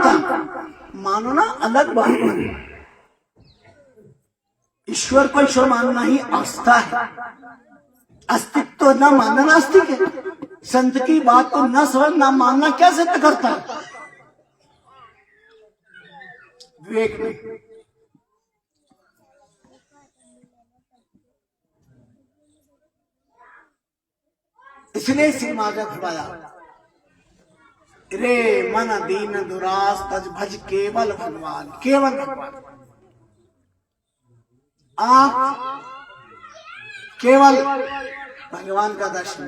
मानता, मानना अलग बात है। ईश्वर को ईश्वर मानना ही आस्था है। अस्तित्व न मानना नास्तिक है। संत की बात को न समझना मानना क्या सिद्ध करता है? विवेक में इसलिए श्री महाराज फरमाया, रे मन दीन दुरास तज भज केवल भगवान, केवल भगवान। आंख केवल भगवान का दर्शन,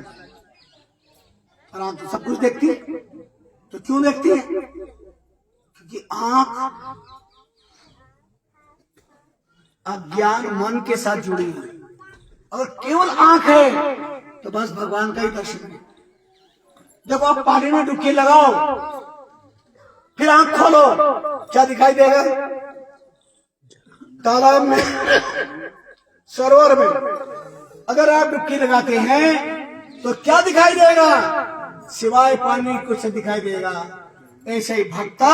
परंतु सब कुछ देखती है। तो क्यों देखती है? क्योंकि आंख अज्ञान मन के साथ जुड़ी है। अगर केवल आंख है तो बस भगवान का ही दर्शन है। जब आप पानी में डुबकी लगाओ, फिर आंख खोलो, क्या दिखाई देगा? तालाब में, सरोवर में अगर आप डुबकी लगाते हैं तो क्या दिखाई देगा? सिवाय पानी कुछ दिखाई देगा। ऐसे ही भक्ता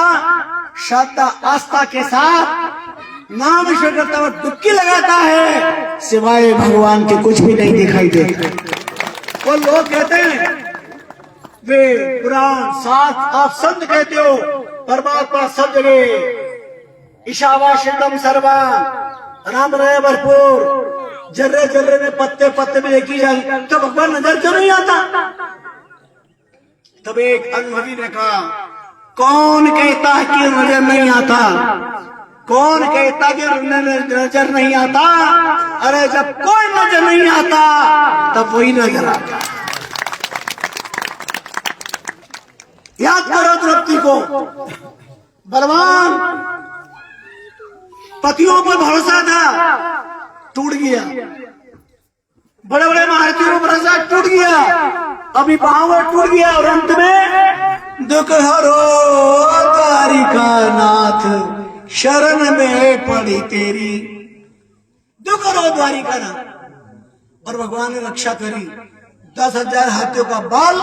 श्रद्धा आस्था के साथ नाम ईश्वर करता हुआ डुबकी लगाता है, सिवाय भगवान के कुछ भी नहीं दिखाई देगा। वो लोग कहते हैं वे पुराण साथ आप संत कहते हो परमात्मा सब जगह, ईशावास्यम सर्वा, राम रहे भरपूर, जर्रे जर्रे में पत्ते पत्ते में देखी जाए, तो भगवान नजर क्यों नहीं आता? तब एक अनुभवी ने कहा, कौन कहता है कि नजर नहीं आता? कौन कहता कि नजर नहीं आता? अरे जब कोई नजर नहीं आता तब वही नजर आता। याद करो द्रौपदी को, बलवान पतियों पर भरोसा था, टूट गया। बड़े बड़े महारथियों पर भरोसा टूट गया, अभी पांव टूट गया, और अंत में दुख हरो द्वारिका नाथ, शरण में पड़ी तेरी। दुख हरो द्वारिका नाथ। और भगवान ने रक्षा करी। 10,000 हाथियों का बाल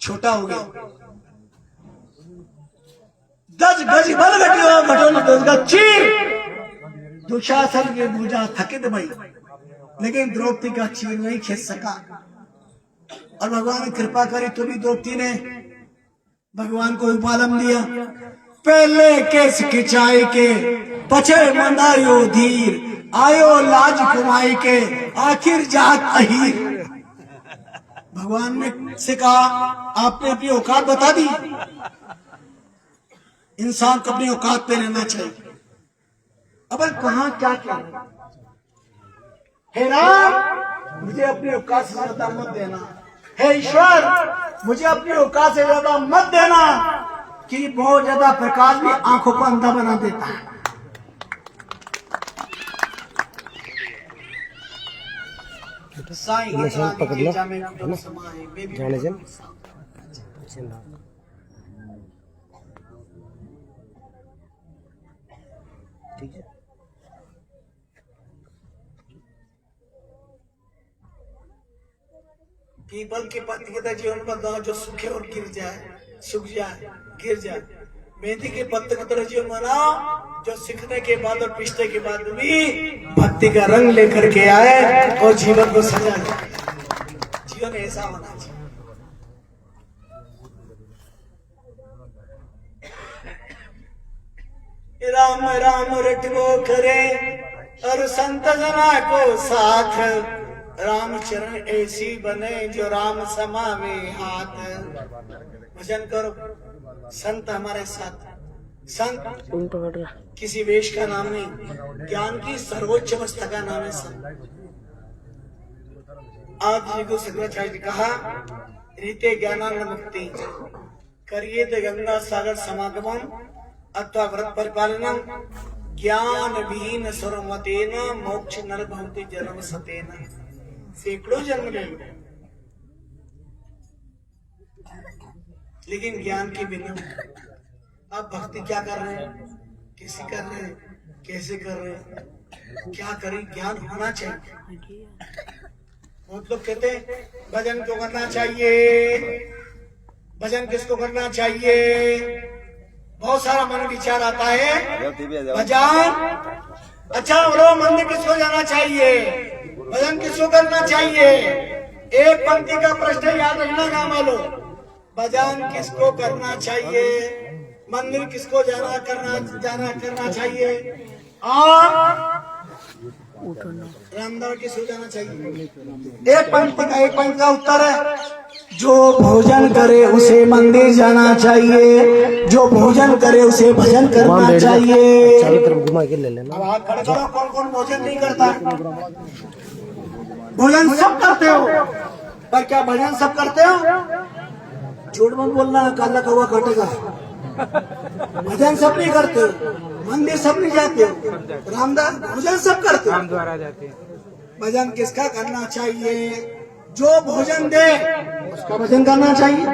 छोटा हो गया। 10 गज बल घटो चीर। दुशासन की भुजा थकित भई, लेकिन द्रौपदी का चीर नहीं खींच सका। और भगवान ने कृपा करी तो भी द्रौपदी ने भगवान को उपालम दिया। पहले केस खिंचाई के, पछे मंदायो धीर, आयो लाज कुमाई के, आखिर जात अहीर। भगवान ने से कहा, आपने अपनी औकात बता दी। इंसान को अपनी औकात पे रहना चाहिए। अब कहा क्या क्या? हे राम, मुझे अपनी औकात से ज्यादा मत देना। हे ईश्वर, मुझे अपनी औकात से ज्यादा मत देना, कि बहुत ज्यादा प्रकाश भी आंखों को अंधा बना देता है। पकड़ना है ना, जाने से ठीक है। पीपल के पत्ते के तरह जीवन का दाव जो सूखे और गिर जाए, सूख जाए, गिर जाए। मेहंदी के पत्ते की तरह जीवन बनाओ जो सीखने के बाद और पिछले के बाद भी भक्ति का रंग लेकर के आए और जीवन को सजा जाए। जीवन ऐसा होना चाहिए। राम राम रटवो करे और संत जना को साथ, राम चरण ऐसी बने जो राम समावे हाथ। भजन करो, संत हमारे साथ। संत किसी वेश का नाम नहीं, ज्ञान की सर्वोच्च अवस्था का नाम है संत। आज जी को शंकराचार्य ने कहा, रीते ज्ञानानंद मुक्ति करिए तो गंगा सागर समागमन अथवा व्रत परिपालनम, ज्ञान विहीन सर्वमतेन मोक्ष नर भवति जन्म सतेन। सैकड़ों जन्म ले लो, लेकिन ज्ञान के बिना आप भक्ति क्या कर रहे हैं, कैसे कर रहे हैं, कैसे कर रहे हैं, क्या करें? ज्ञान होना चाहिए। बहुत लोग कहते हैं भजन क्यों करना चाहिए, भजन किसको करना चाहिए? बहुत सारा मन विचार आता है भजन। अच्छा बोलो, मंदिर किसको जाना चाहिए, भजन किसको करना चाहिए? एक पंक्ति का प्रश्न याद रखना काम वालों, भजन किसको करना चाहिए, मंदिर किसको जाना करना चाहिए, और रामदास किसको जाना चाहिए? एक पंक्ति का उत्तर है, जो भोजन करे उसे मंदिर जाना चाहिए, जो भोजन करे उसे भजन करना चाहिए। चारों तरफ घुमा के ले लेना। अब हाथ खड़े करो, कौन कौन भोजन नहीं करता? भोजन सब करते हो, पर क्या भजन सब करते हो? झूठ मत बोलना, काला कौवा काटेगा। भजन सब नहीं करते हो, मंदिर सब नहीं जाते हो, रामदास भोजन सब करते हो। द्वारा जाते हैं। भजन किसका करना चाहिए? जो भोजन दे उसका भजन करना चाहिए।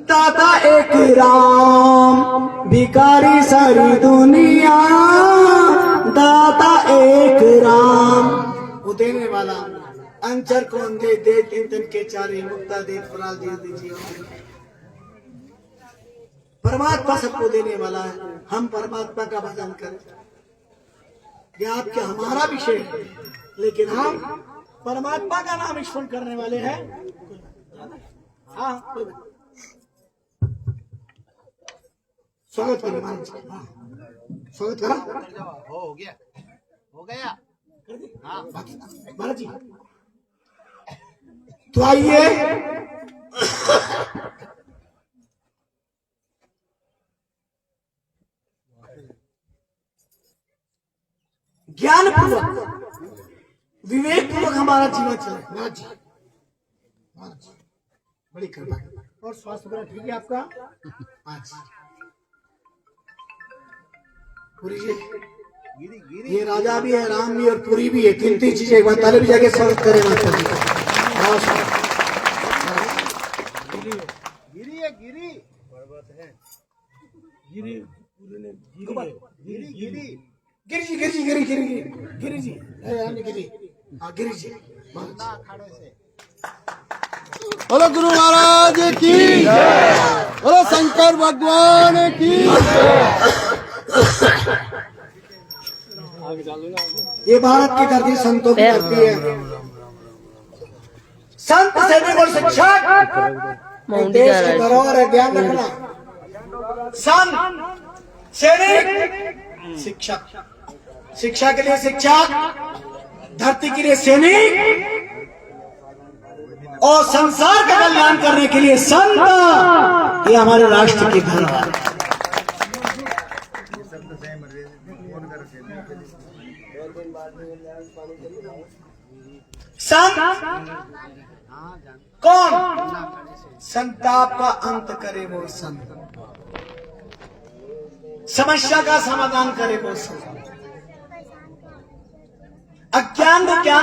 दाता एक राम, भिखारी सारी दुनिया, दाता एक राम, वो देने वाला। अंचर कौन दे, दे तीन दिन के चारे, मुक्ता दे फराल दे दीजिए। परमात्मा सबको देने वाला है, हम परमात्मा का भजन करें। यह आपके हमारा विषय है, लेकिन हम परमात्मा का नाम स्मरण करने वाले हैं। हाँ, स्वागत करो महाराज, स्वागत करो। हो गया महाराज जी तो आइए। ज्ञान पूर्वक विवेक पूर्वक हमारा जीवन चले। महाराज जी, बड़ी कृपा है। और स्वास्थ्य वगैरह ठीक है आपका? अच्छा पुरी जी, ये राजा भी है, राम भी और पुरी भी है, तीन चीजें। एक बार ताले भी जाके स्वागत करें माता जी का। गिरी जी, गिरी जी। बोलो गुरु महाराज की, बोलो शंकर भगवान की। ये भारत की धरती संतों की धरती है। संत सैनिक और शिक्षक देश की धरोहर है, ध्यान रखना। संत, सैनिक, शिक्षक, शिक्षा के लिए शिक्षक, धरती के लिए सैनिक, और संसार का कल्याण करने के लिए संत। ये हमारे राष्ट्र की धरोहर है। संत कौन? संताप का अंत करे वो संत, समस्या का समाधान करे वो संत, अज्ञान को ज्ञान